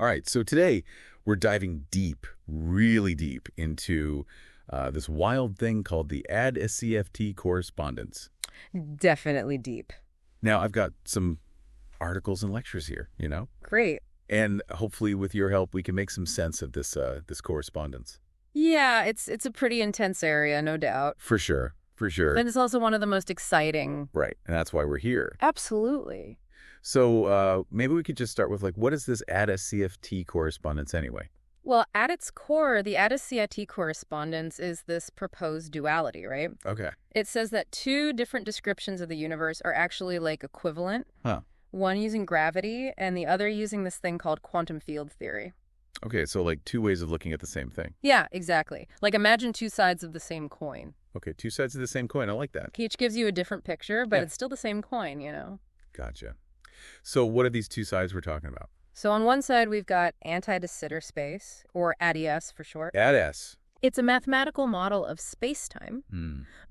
All right, so today we're diving deep, really deep, into this wild thing called the AdS₅ correspondence. Definitely deep. Now, I've got some articles and lectures here, Great. and hopefully with your help we can make some sense of this correspondence. Yeah, it's a pretty intense area, no doubt. For sure, for sure. But it's also one of the most exciting. Right, and that's why we're here. Absolutely. So maybe we could just start with, what is this AdS₅ correspondence anyway? Well, at its core, the AdS₅ correspondence is this proposed duality, right? Okay. It says that two different descriptions of the universe are actually equivalent. Huh. One using gravity and the other using this thing called quantum field theory. Okay, so two ways of looking at the same thing. Yeah, exactly. Imagine two sides of the same coin. Okay, two sides of the same coin. I like that. Each gives you a different picture, but Yeah. it's still the same coin, Gotcha. So what are these two sides we're talking about? So on one side, we've got anti-de Sitter space, or AdS for short. AdS. It's a mathematical model of space-time,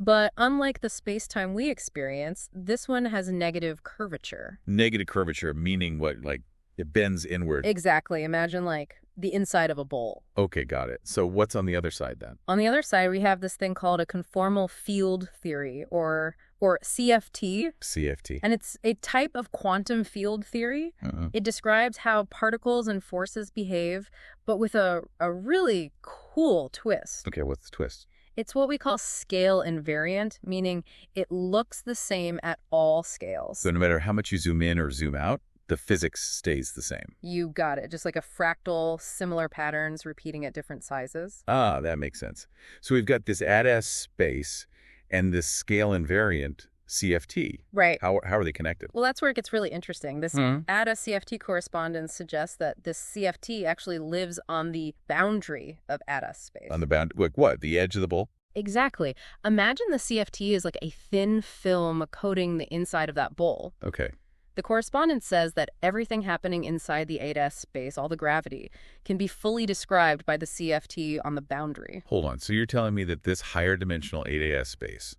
but unlike the space-time we experience, this one has negative curvature. Negative curvature, meaning what? It bends inward. Exactly. Imagine the inside of a bowl. Okay, got it. So what's on the other side then? On the other side, we have this thing called a conformal field theory, or CFT. CFT. And it's a type of quantum field theory. It describes how particles and forces behave, but with a really cool twist. Okay, what's the twist? It's what we call scale invariant, meaning it looks the same at all scales. So no matter how much you zoom in or zoom out, the physics stays the same. You got it. Just like a fractal, similar patterns repeating at different sizes. Ah, that makes sense. So we've got this AdS space and this scale invariant CFT. Right. How are they connected? Well, that's where it gets really interesting. This AdS₅ correspondence suggests that this CFT actually lives on the boundary of AdS space. On the boundary, what? The edge of the bowl? Exactly. Imagine the CFT is like a thin film coating the inside of that bowl. Okay. The correspondence says that everything happening inside the AdS space, all the gravity, can be fully described by the CFT on the boundary. Hold on. So you're telling me that this higher dimensional AdS space,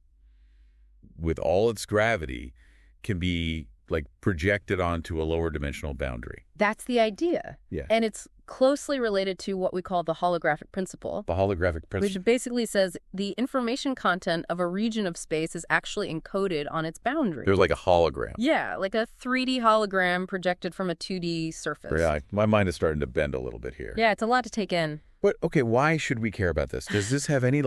with all its gravity, can be projected onto a lower dimensional boundary? That's the idea. Yeah. And it's closely related to what we call the holographic principle. The holographic principle. Which basically says the information content of a region of space is actually encoded on its boundary. There's like a hologram. Yeah, like a 3D hologram projected from a 2D surface. Yeah, my mind is starting to bend a little bit here. Yeah, it's a lot to take in. But, okay, why should we care about this? Does this have any,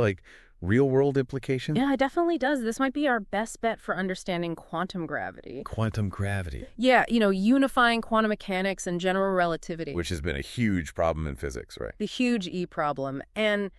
real-world implications? Yeah, it definitely does. This might be our best bet for understanding quantum gravity. Quantum gravity. Yeah, unifying quantum mechanics and general relativity. Which has been a huge problem in physics, right? The huge E problem. And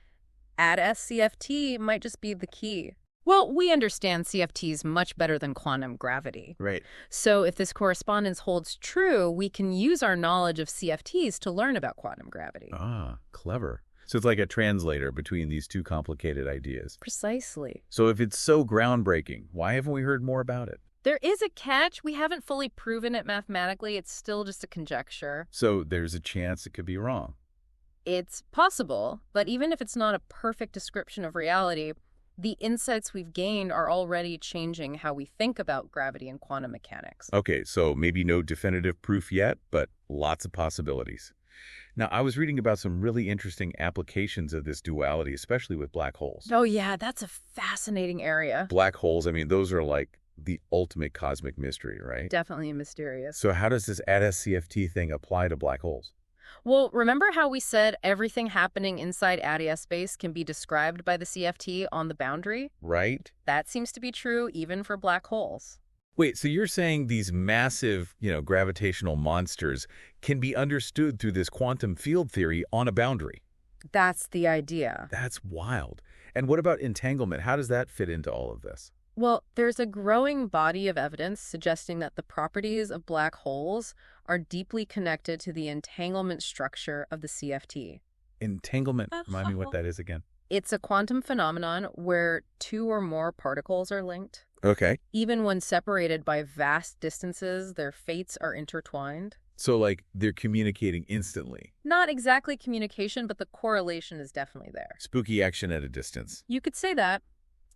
AdS₅ might just be the key. Well, we understand CFTs much better than quantum gravity. Right. So if this correspondence holds true, we can use our knowledge of CFTs to learn about quantum gravity. Ah, clever. So it's like a translator between these two complicated ideas. Precisely. So if it's so groundbreaking, why haven't we heard more about it? There is a catch. We haven't fully proven it mathematically. It's still just a conjecture. So there's a chance it could be wrong. It's possible, but even if it's not a perfect description of reality, the insights we've gained are already changing how we think about gravity and quantum mechanics. Okay, so maybe no definitive proof yet, but lots of possibilities. Now, I was reading about some really interesting applications of this duality, especially with black holes. Oh, yeah, that's a fascinating area. Black holes, those are the ultimate cosmic mystery, right? Definitely mysterious. So how does this AdS₅ thing apply to black holes? Well, remember how we said everything happening inside AdS space can be described by the CFT on the boundary? Right. That seems to be true even for black holes. Wait, so you're saying these massive, gravitational monsters can be understood through this quantum field theory on a boundary? That's the idea. That's wild. And what about entanglement? How does that fit into all of this? Well, there's a growing body of evidence suggesting that the properties of black holes are deeply connected to the entanglement structure of the CFT. Entanglement, remind me what that is again. It's a quantum phenomenon where two or more particles are linked. Okay. Even when separated by vast distances, their fates are intertwined. So, they're communicating instantly. Not exactly communication, but the correlation is definitely there. Spooky action at a distance. You could say that.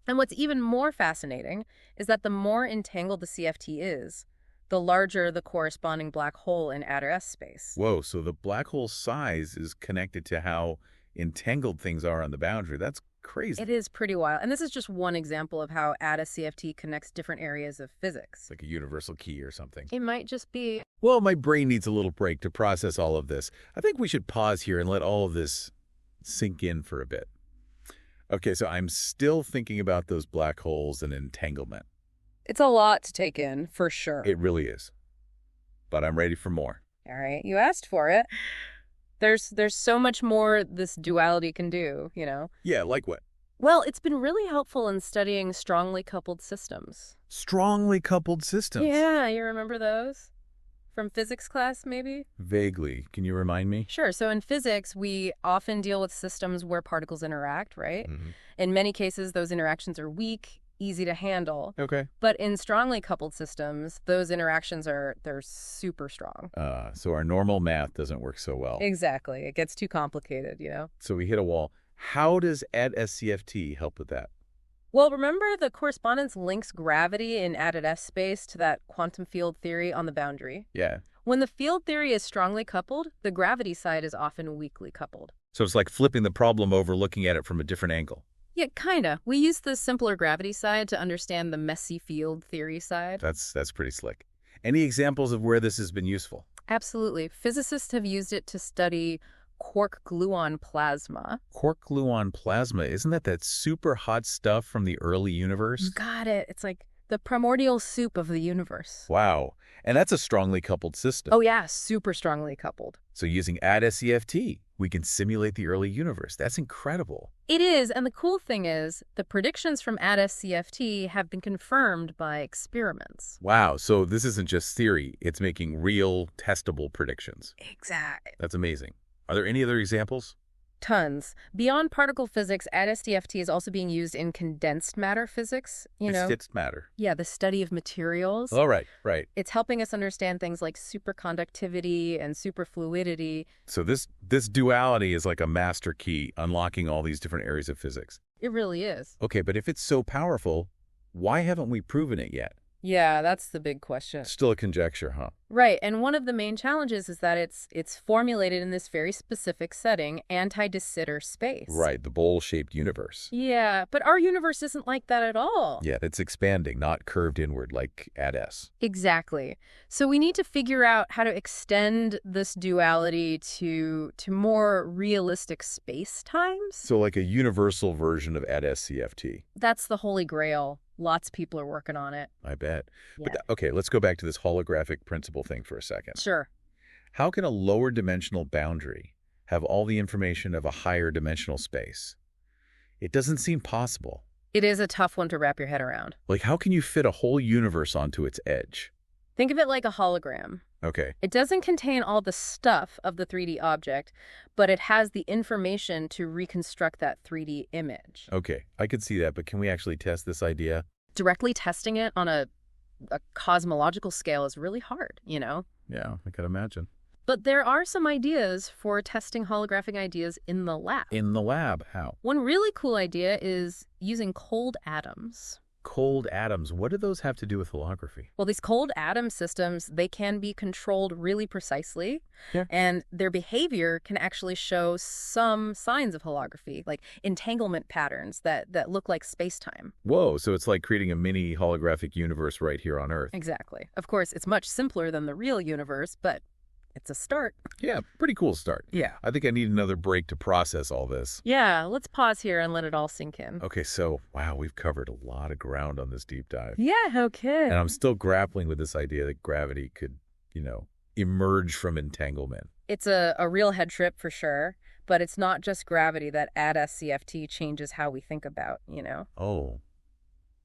And what's even more fascinating is that the more entangled the CFT is, the larger the corresponding black hole in AdS space. Whoa, so the black hole size is connected to how entangled things are on the boundary. That's crazy. It is pretty wild. And this is just one example of how AdS CFT connects different areas of physics. It's like a universal key or something. It might just be... Well, my brain needs a little break to process all of this. I think we should pause here and let all of this sink in for a bit. Okay, so I'm still thinking about those black holes and entanglement. It's a lot to take in, for sure. It really is. But I'm ready for more. All right, you asked for it. There's so much more this duality can do, you know? Yeah, like what? Well, it's been really helpful in studying strongly coupled systems. Strongly coupled systems? Yeah, you remember those? From physics class, maybe? Vaguely. Can you remind me? Sure. So in physics, we often deal with systems where particles interact, right? Mm-hmm. In many cases, those interactions are weak, easy to handle. Okay. But in strongly coupled systems, they're super strong. So our normal math doesn't work so well. Exactly. It gets too complicated, you know? So we hit a wall. How does AdS₅ help with that? Well, remember the correspondence links gravity in AdS space to that quantum field theory on the boundary? Yeah. When the field theory is strongly coupled, the gravity side is often weakly coupled. So it's like flipping the problem over, looking at it from a different angle. Yeah, kinda. We use the simpler gravity side to understand the messy field theory side. That's pretty slick. Any examples of where this has been useful? Absolutely. Physicists have used it to study quark-gluon plasma. Quark-gluon plasma, isn't that super hot stuff from the early universe? You got it. It's like the primordial soup of the universe. Wow. And that's a strongly coupled system. Oh yeah, super strongly coupled. So using AdS₅, we can simulate the early universe. That's incredible. It is, and the cool thing is, the predictions from AdS₅ have been confirmed by experiments. Wow, so this isn't just theory. It's making real, testable predictions. Exactly. That's amazing. Are there any other examples? Tons. Beyond particle physics, AdS₅ is also being used in condensed matter physics. Condensed matter. Yeah, the study of materials. Oh, right. It's helping us understand things like superconductivity and superfluidity. So this duality is like a master key, unlocking all these different areas of physics. It really is. Okay, but if it's so powerful, why haven't we proven it yet? Yeah, that's the big question. Still a conjecture, huh? Right, and one of the main challenges is that it's formulated in this very specific setting, anti-de Sitter space. Right, the bowl-shaped universe. Yeah, but our universe isn't like that at all. Yeah, it's expanding, not curved inward like AdS. Exactly. So we need to figure out how to extend this duality to more realistic space-times. So like a universal version of AdS₅. That's the holy grail. Lots of people are working on it. I bet. Yeah. But okay, let's go back to this holographic principle thing for a second. Sure. How can a lower dimensional boundary have all the information of a higher dimensional space? It doesn't seem possible. It is a tough one to wrap your head around. Like, how can you fit a whole universe onto its edge? Think of it like a hologram. Okay. It doesn't contain all the stuff of the 3D object, but it has the information to reconstruct that 3D image. Okay, I could see that, but can we actually test this idea? Directly testing it on a cosmological scale is really hard, you know? Yeah, I could imagine. But there are some ideas for testing holographic ideas in the lab. In the lab, how? One really cool idea is using cold atoms. Cold atoms, what do those have to do with holography? Well, these cold atom systems, they can be controlled really precisely, and their behavior can actually show some signs of holography, like entanglement patterns that look like space-time. Whoa, so it's like creating a mini holographic universe right here on Earth. Exactly. Of course, it's much simpler than the real universe, but it's a start. Yeah, pretty cool start. Yeah. I think I need another break to process all this. Yeah, let's pause here and let it all sink in. Okay, so, wow, we've covered a lot of ground on this deep dive. Yeah, okay. And I'm still grappling with this idea that gravity could, emerge from entanglement. It's a real head trip for sure, but it's not just gravity that AdS₅ changes how we think about, Oh,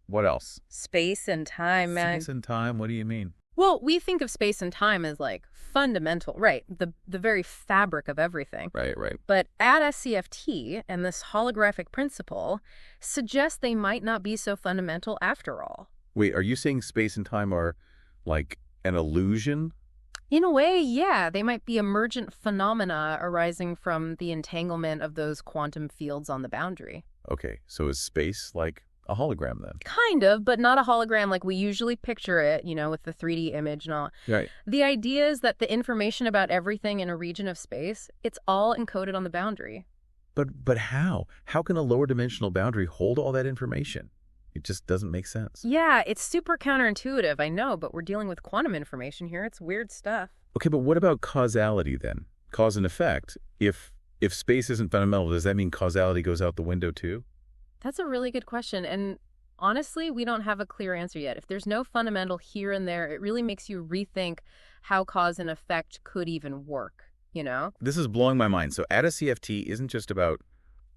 what else? Space and time, man. Space and time, what do you mean? Well, we think of space and time as like fundamental, right? The very fabric of everything. Right. But AdS₅ and this holographic principle suggest they might not be so fundamental after all. Wait, are you saying space and time are like an illusion? In a way, yeah. They might be emergent phenomena arising from the entanglement of those quantum fields on the boundary. Okay, so is space like a hologram then. Kind of, but not a hologram like we usually picture it, with the 3D image and all. Right. The idea is that the information about everything in a region of space, it's all encoded on the boundary. But how? How can a lower dimensional boundary hold all that information? It just doesn't make sense. Yeah, it's super counterintuitive, I know, but we're dealing with quantum information here. It's weird stuff. Okay, but what about causality then? Cause and effect. If space isn't fundamental, does that mean causality goes out the window too? That's a really good question, and honestly, we don't have a clear answer yet. If there's no fundamental here and there, it really makes you rethink how cause and effect could even work, This is blowing my mind. So AdS CFT isn't just about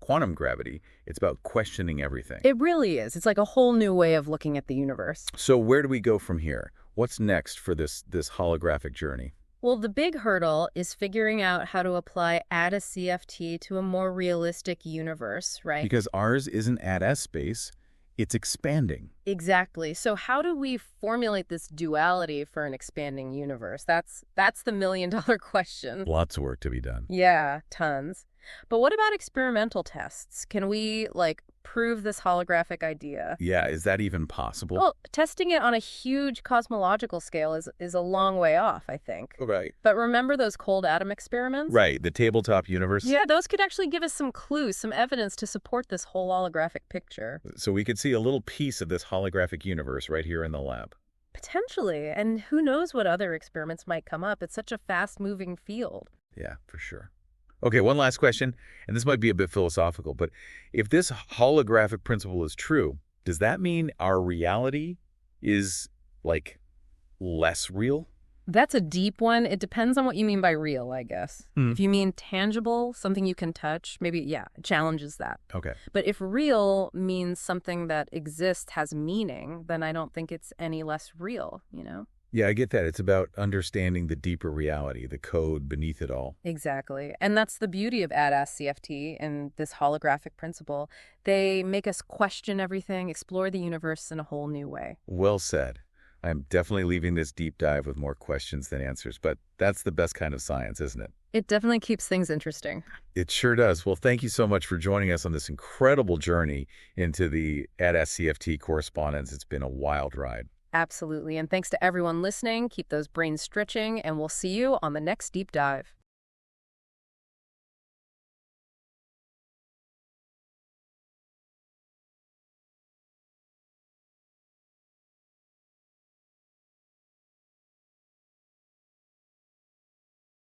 quantum gravity, it's about questioning everything. It really is. It's like a whole new way of looking at the universe. So where do we go from here? What's next for this holographic journey? Well, the big hurdle is figuring out how to apply AdS CFT to a more realistic universe, right? Because ours isn't AdS space, it's expanding. Exactly. So how do we formulate this duality for an expanding universe? That's the million-dollar question. Lots of work to be done. Yeah, tons. But what about experimental tests? Can we, prove this holographic idea? Yeah, is that even possible? Well, testing it on a huge cosmological scale is a long way off, I think. Right. But remember those cold atom experiments? Right, the tabletop universe? Yeah, those could actually give us some clues, some evidence to support this whole holographic picture. So we could see a little piece of this holographic universe right here in the lab. Potentially. And who knows what other experiments might come up. It's such a fast-moving field. Yeah, for sure. Okay, one last question, and this might be a bit philosophical, but if this holographic principle is true, does that mean our reality is, less real? That's a deep one. It depends on what you mean by real, I guess. If you mean tangible, something you can touch, maybe, yeah, it challenges that. Okay. But if real means something that exists, has meaning, then I don't think it's any less real, Yeah, I get that. It's about understanding the deeper reality, the code beneath it all. Exactly. And that's the beauty of AdS CFT and this holographic principle. They make us question everything, explore the universe in a whole new way. Well said. I'm definitely leaving this deep dive with more questions than answers, but that's the best kind of science, isn't it? It definitely keeps things interesting. It sure does. Well, thank you so much for joining us on this incredible journey into the AdS CFT correspondence. It's been a wild ride. Absolutely. And thanks to everyone listening. Keep those brains stretching, and we'll see you on the next deep dive.